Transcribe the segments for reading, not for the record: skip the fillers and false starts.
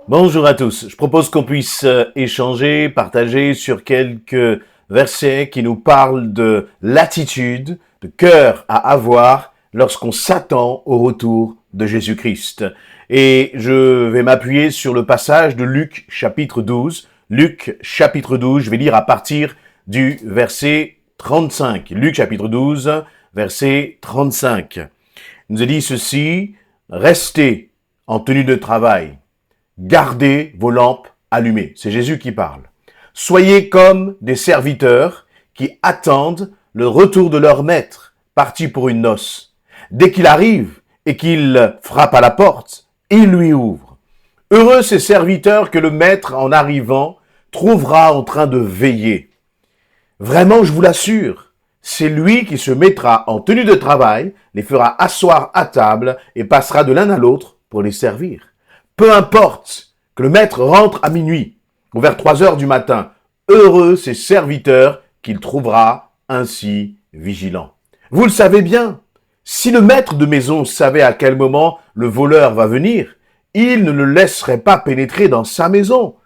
Bonjour à tous. Je propose qu'on puisse échanger, partager sur quelques versets qui nous parlent de l'attitude, de cœur à avoir lorsqu'on s'attend au retour de Jésus-Christ. Et je vais m'appuyer sur le passage de Luc chapitre 12. Luc chapitre 12, je vais lire à partir du verset 35. Luc chapitre 12, verset 35. Il nous a dit ceci: restez en tenue de travail. Gardez vos lampes allumées. C'est Jésus qui parle. Soyez comme des serviteurs qui attendent le retour de leur maître, parti pour une noce. Dès qu'il arrive et qu'il frappe à la porte, il lui ouvre. Heureux ces serviteurs que le maître, en arrivant, trouvera en train de veiller. Vraiment, je vous l'assure, c'est lui qui se mettra en tenue de travail, les fera asseoir à table et passera de l'un à l'autre pour les servir. Peu importe que le maître rentre à minuit ou vers 3 heures du matin, heureux ces serviteurs qu'il trouvera ainsi vigilants. Vous le savez bien, si le maître de maison savait à quel moment le voleur va venir, il ne le laisserait pas pénétrer dans sa maison.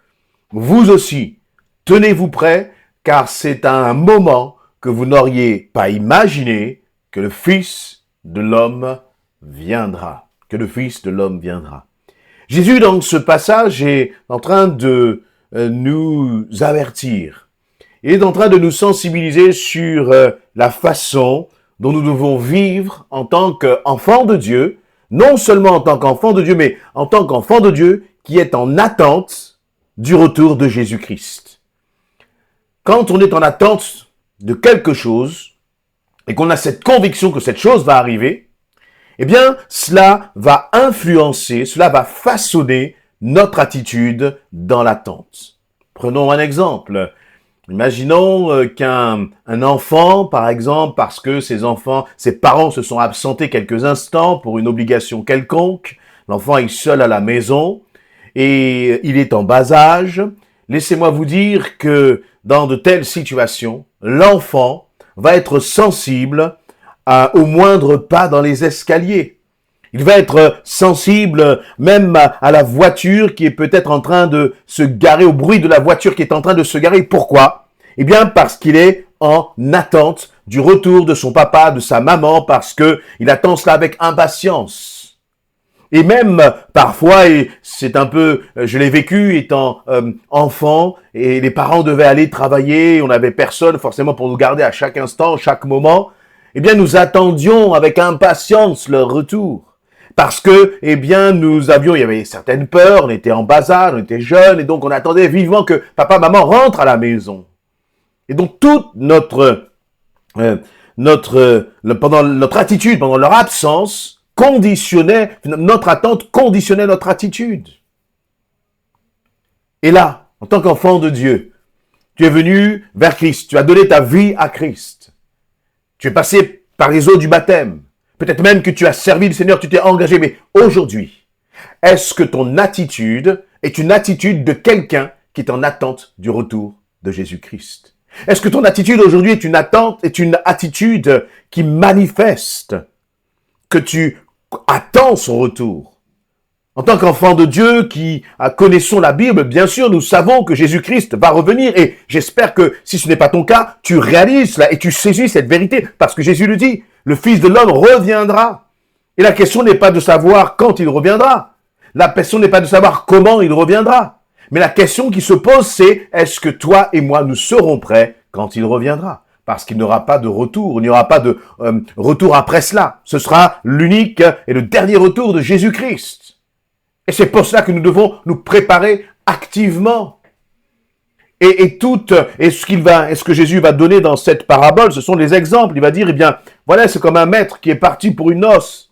Vous aussi, tenez-vous prêts, car c'est à un moment que vous n'auriez pas imaginé que le Fils de l'homme viendra. Que le Fils de l'homme viendra. Jésus, dans ce passage, est en train de nous avertir. Il est en train de nous sensibiliser sur la façon dont nous devons vivre en tant qu'enfants de Dieu, non seulement en tant qu'enfants de Dieu, mais en tant qu'enfants de Dieu qui est en attente du retour de Jésus-Christ. Quand on est en attente de quelque chose et qu'on a cette conviction que cette chose va arriver, eh bien, cela va influencer, cela va façonner notre attitude dans l'attente. Prenons un exemple. Imaginons qu'un enfant, par exemple, parce que ses parents se sont absentés quelques instants pour une obligation quelconque, l'enfant est seul à la maison et il est en bas âge. Laissez-moi vous dire que dans de telles situations, l'enfant va être sensible au moindre pas dans les escaliers. Il va être sensible même à la voiture qui est peut-être en train de se garer, au bruit de la voiture qui est en train de se garer. Pourquoi? Eh bien, parce qu'il est en attente du retour de son papa, de sa maman, parce que il attend cela avec impatience. Et même, parfois, et c'est un peu, je l'ai vécu étant enfant, et les parents devaient aller travailler, on n'avait personne forcément pour nous garder à chaque instant, chaque moment. Eh bien, nous attendions avec impatience leur retour. Parce que, eh bien, il y avait certaines peurs, on était en bas âge, on était jeunes, et donc on attendait vivement que papa, maman rentrent à la maison. Et donc, toute pendant notre attitude, pendant leur absence, notre attente conditionnait notre attitude. Et là, en tant qu'enfant de Dieu, tu es venu vers Christ, tu as donné ta vie à Christ. Tu es passé par les eaux du baptême. Peut-être même que tu as servi le Seigneur, tu t'es engagé. Mais aujourd'hui, est-ce que ton attitude est une attitude de quelqu'un qui est en attente du retour de Jésus-Christ? Est-ce que ton attitude aujourd'hui est une attitude qui manifeste que tu attends son retour? En tant qu'enfant de Dieu qui connaissons la Bible, bien sûr, nous savons que Jésus-Christ va revenir et j'espère que si ce n'est pas ton cas, tu réalises cela et tu saisis cette vérité parce que Jésus le dit, le Fils de l'homme reviendra. Et la question n'est pas de savoir quand il reviendra. La question n'est pas de savoir comment il reviendra. Mais la question qui se pose, c'est est-ce que toi et moi, nous serons prêts quand il reviendra? Parce qu'il n'y aura pas de retour, il n'y aura pas de retour après cela. Ce sera l'unique et le dernier retour de Jésus-Christ. Et c'est pour cela que nous devons nous préparer activement. Et ce que Jésus va donner dans cette parabole, ce sont des exemples. Il va dire, eh bien, voilà, c'est comme un maître qui est parti pour une noce.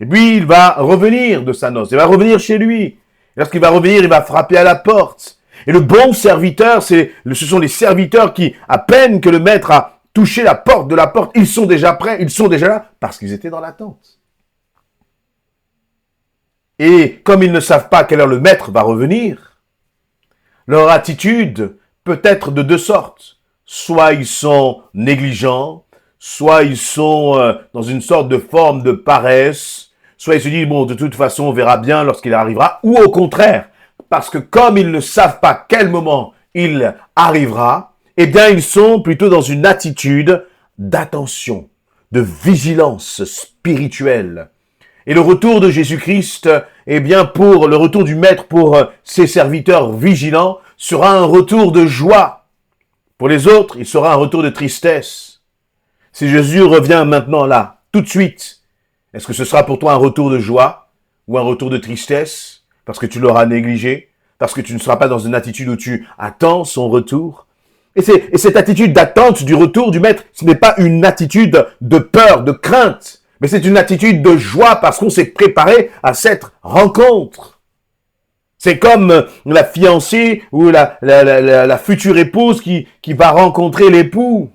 Et puis, il va revenir de sa noce. Il va revenir chez lui. Et lorsqu'il va revenir, il va frapper à la porte. Et le bon serviteur, ce sont les serviteurs qui, à peine que le maître a touché la porte de la porte, ils sont déjà prêts, ils sont déjà là, parce qu'ils étaient dans l'attente. Et comme ils ne savent pas à quelle heure le maître va revenir, leur attitude peut être de deux sortes. Soit ils sont négligents, soit ils sont dans une sorte de forme de paresse, soit ils se disent, bon, de toute façon, on verra bien lorsqu'il arrivera, ou au contraire, parce que comme ils ne savent pas quel moment il arrivera, eh bien, ils sont plutôt dans une attitude d'attention, de vigilance spirituelle. Et le retour de Jésus-Christ, eh bien, pour le retour du Maître pour ses serviteurs vigilants, sera un retour de joie. Pour les autres, il sera un retour de tristesse. Si Jésus revient maintenant là, tout de suite, est-ce que ce sera pour toi un retour de joie ou un retour de tristesse parce que tu l'auras négligé, parce que tu ne seras pas dans une attitude où tu attends son retour? Et cette attitude d'attente du retour du Maître, ce n'est pas une attitude de peur, de crainte, mais c'est une attitude de joie parce qu'on s'est préparé à cette rencontre. C'est comme la fiancée ou la future épouse qui va rencontrer l'époux.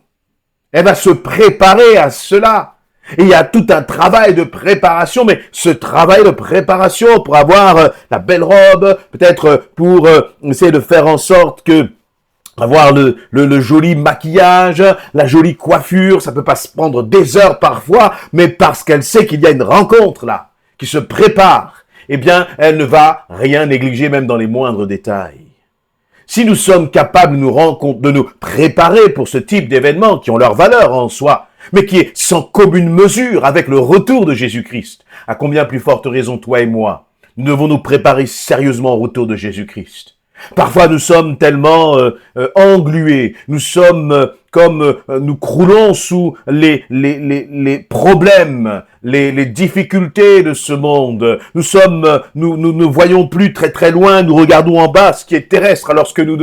Elle va se préparer à cela. Et il y a tout un travail de préparation, mais ce travail de préparation pour avoir la belle robe, peut-être pour essayer de faire en sorte que avoir le joli maquillage, la jolie coiffure, ça peut pas se prendre des heures parfois, mais parce qu'elle sait qu'il y a une rencontre là, qui se prépare, eh bien, elle ne va rien négliger, même dans les moindres détails. Si nous sommes capables de nous préparer pour ce type d'événements qui ont leur valeur en soi, mais qui est sans commune mesure avec le retour de Jésus-Christ, à combien plus forte raison toi et moi, nous devons nous préparer sérieusement au retour de Jésus-Christ. Parfois, nous sommes tellement englués, nous sommes nous croulons sous les problèmes, les difficultés de ce monde. Nous ne voyons plus très très loin, nous regardons en bas ce qui est terrestre, alors que nous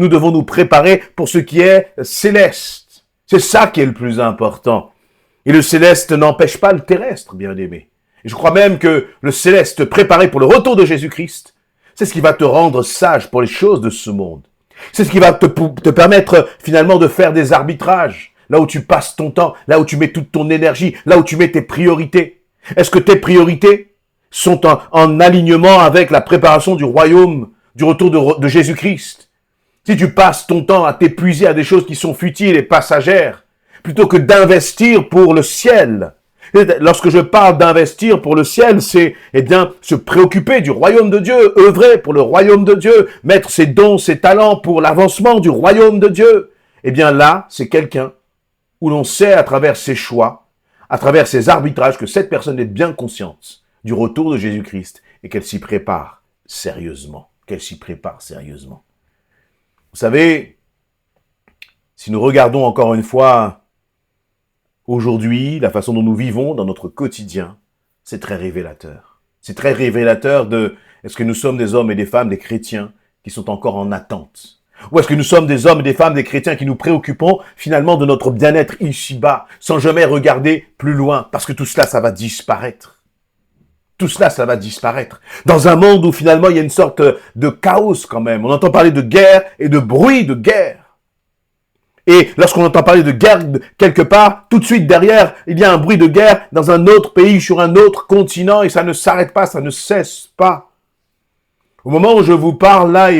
devons nous préparer pour ce qui est céleste. C'est ça qui est le plus important. Et le céleste n'empêche pas le terrestre, bien-aimé. Et je crois même que le céleste préparé pour le retour de Jésus-Christ, c'est ce qui va te rendre sage pour les choses de ce monde. C'est ce qui va te permettre finalement de faire des arbitrages, là où tu passes ton temps, là où tu mets toute ton énergie, là où tu mets tes priorités. Est-ce que tes priorités sont en alignement avec la préparation du royaume, du retour de Jésus-Christ? Si tu passes ton temps à t'épuiser à des choses qui sont futiles et passagères, plutôt que d'investir pour le ciel. Lorsque je parle d'investir pour le ciel, c'est, se préoccuper du royaume de Dieu, œuvrer pour le royaume de Dieu, mettre ses dons, ses talents pour l'avancement du royaume de Dieu. Là, c'est quelqu'un où l'on sait à travers ses choix, à travers ses arbitrages, que cette personne est bien consciente du retour de Jésus-Christ et qu'elle s'y prépare sérieusement. Vous savez, si nous regardons encore une fois aujourd'hui, la façon dont nous vivons dans notre quotidien, c'est très révélateur. C'est très révélateur de, est-ce que nous sommes des hommes et des femmes, des chrétiens, qui sont encore en attente? Ou est-ce que nous sommes des hommes et des femmes, des chrétiens, qui nous préoccupons finalement de notre bien-être ici-bas, sans jamais regarder plus loin? Parce que tout cela, ça va disparaître. Tout cela, ça va disparaître. Dans un monde où finalement, il y a une sorte de chaos quand même. On entend parler de guerre et de bruit de guerre. Et lorsqu'on entend parler de guerre quelque part, tout de suite derrière, il y a un bruit de guerre dans un autre pays, sur un autre continent, et ça ne s'arrête pas, ça ne cesse pas. Au moment où je vous parle là,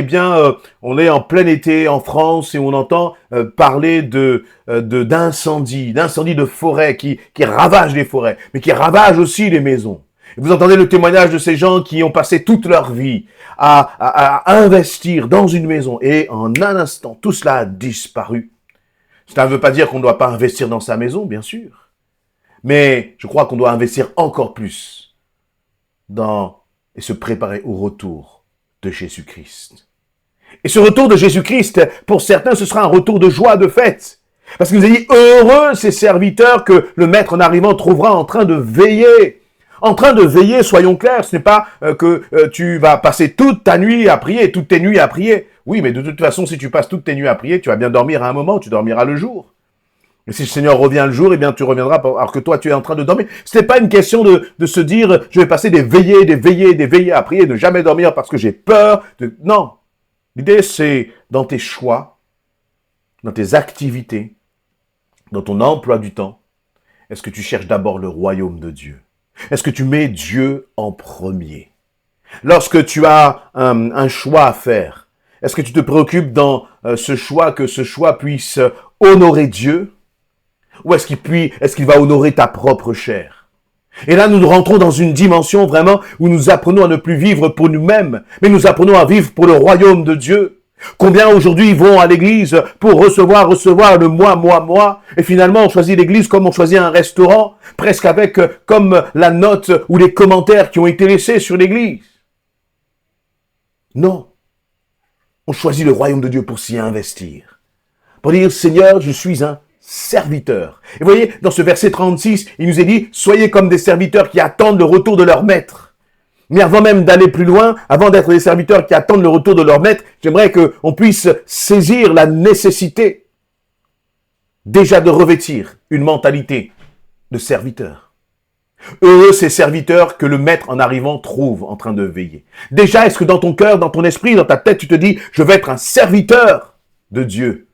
on est en plein été en France et on entend parler d'incendies de forêt qui ravagent les forêts, mais qui ravagent aussi les maisons. Et vous entendez le témoignage de ces gens qui ont passé toute leur vie à investir dans une maison et en un instant, tout cela a disparu. Ça ne veut pas dire qu'on ne doit pas investir dans sa maison, bien sûr. Mais je crois qu'on doit investir encore plus et se préparer au retour de Jésus-Christ. Et ce retour de Jésus-Christ, pour certains, ce sera un retour de joie, de fête. Parce que vous avez dit, heureux ces serviteurs que le Maître en arrivant trouvera en train de veiller. En train de veiller, soyons clairs, ce n'est pas que tu vas passer toute ta nuit à prier, toutes tes nuits à prier. Oui, mais de toute façon, si tu passes toutes tes nuits à prier, tu vas bien dormir à un moment, tu dormiras le jour. Et si le Seigneur revient le jour, tu reviendras alors que toi, tu es en train de dormir. Ce n'est pas une question de se dire, je vais passer des veillées à prier, ne jamais dormir parce que j'ai peur. Non. L'idée, c'est dans tes choix, dans tes activités, dans ton emploi du temps, est-ce que tu cherches d'abord le royaume de Dieu? Est-ce que tu mets Dieu en premier? Lorsque tu as un choix à faire, est-ce que tu te préoccupes dans ce choix, que ce choix puisse honorer Dieu? Ou est-ce qu'il va honorer ta propre chair? Et là, nous rentrons dans une dimension vraiment où nous apprenons à ne plus vivre pour nous-mêmes, mais nous apprenons à vivre pour le royaume de Dieu. Combien aujourd'hui vont à l'église pour recevoir le moi, et finalement on choisit l'église comme on choisit un restaurant, presque avec comme la note ou les commentaires qui ont été laissés sur l'église. Non, on choisit le royaume de Dieu pour s'y investir. Pour dire, Seigneur, je suis un serviteur. Et vous voyez, dans ce verset 36, il nous est dit, soyez comme des serviteurs qui attendent le retour de leur maître. Mais avant même d'aller plus loin, avant d'être des serviteurs qui attendent le retour de leur maître, j'aimerais qu'on puisse saisir la nécessité déjà de revêtir une mentalité de serviteur. Heureux ces serviteurs que le maître en arrivant trouve en train de veiller. Déjà, est-ce que dans ton cœur, dans ton esprit, dans ta tête, tu te dis, je vais être un serviteur de Dieu.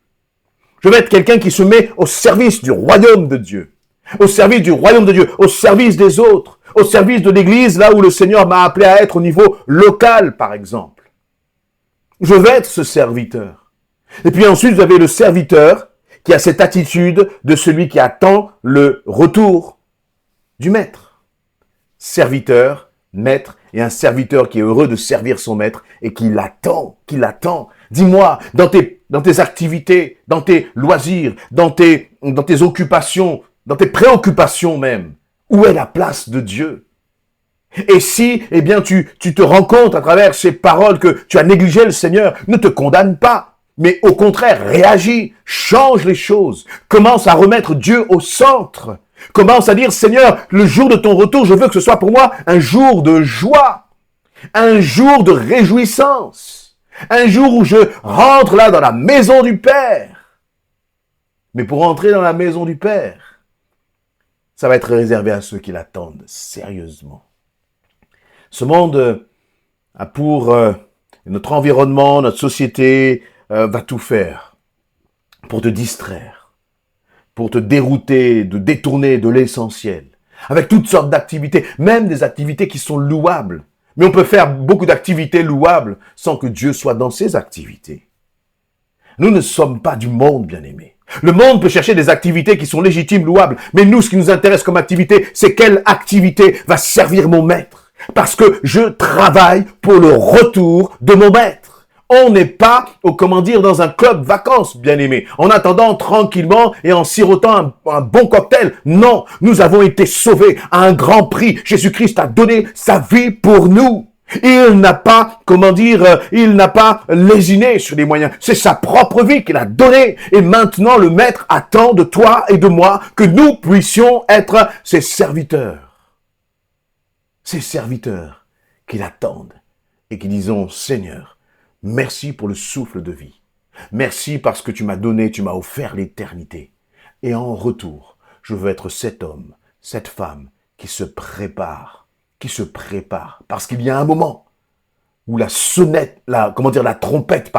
Je vais être quelqu'un qui se met au service du royaume de Dieu. Au service du royaume de Dieu, au service des autres, au service de l'église, là où le Seigneur m'a appelé à être au niveau local, par exemple. Je vais être ce serviteur. Et puis ensuite, vous avez le serviteur qui a cette attitude de celui qui attend le retour du maître. Serviteur, maître, et un serviteur qui est heureux de servir son maître et qui l'attend. Dis-moi, dans tes activités, dans tes loisirs, dans tes occupations, dans tes préoccupations même, où est la place de Dieu? Et si, eh bien, tu te rends compte à travers ces paroles que tu as négligé le Seigneur, ne te condamne pas, mais au contraire, réagis, change les choses, commence à remettre Dieu au centre, commence à dire, Seigneur, le jour de ton retour, je veux que ce soit pour moi un jour de joie, un jour de réjouissance, un jour où je rentre là dans la maison du Père. Mais pour entrer dans la maison du Père, ça va être réservé à ceux qui l'attendent sérieusement. Ce monde a pour notre environnement, notre société, va tout faire pour te distraire, pour te dérouter, de détourner de l'essentiel, avec toutes sortes d'activités, même des activités qui sont louables. Mais on peut faire beaucoup d'activités louables sans que Dieu soit dans ces activités. Nous ne sommes pas du monde, bien-aimés. Le monde peut chercher des activités qui sont légitimes, louables. Mais nous, ce qui nous intéresse comme activité, c'est quelle activité va servir mon maître. Parce que je travaille pour le retour de mon maître. On n'est pas, dans un club vacances, bien-aimés, en attendant tranquillement et en sirotant un bon cocktail. Non, nous avons été sauvés à un grand prix. Jésus-Christ a donné sa vie pour nous. Il n'a pas, il n'a pas lésiné sur les moyens. C'est sa propre vie qu'il a donnée. Et maintenant, le Maître attend de toi et de moi que nous puissions être ses serviteurs. Ces serviteurs qui l'attendent et qui disons, Seigneur, merci pour le souffle de vie. Merci parce que tu m'as donné, tu m'as offert l'éternité. Et en retour, je veux être cet homme, cette femme qui se prépare. Parce qu'il y a un moment où la trompette,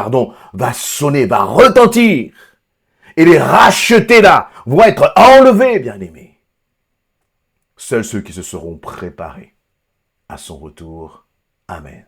va sonner, va retentir. Et les rachetés là vont être enlevés, bien-aimés. Seuls ceux qui se seront préparés à son retour. Amen.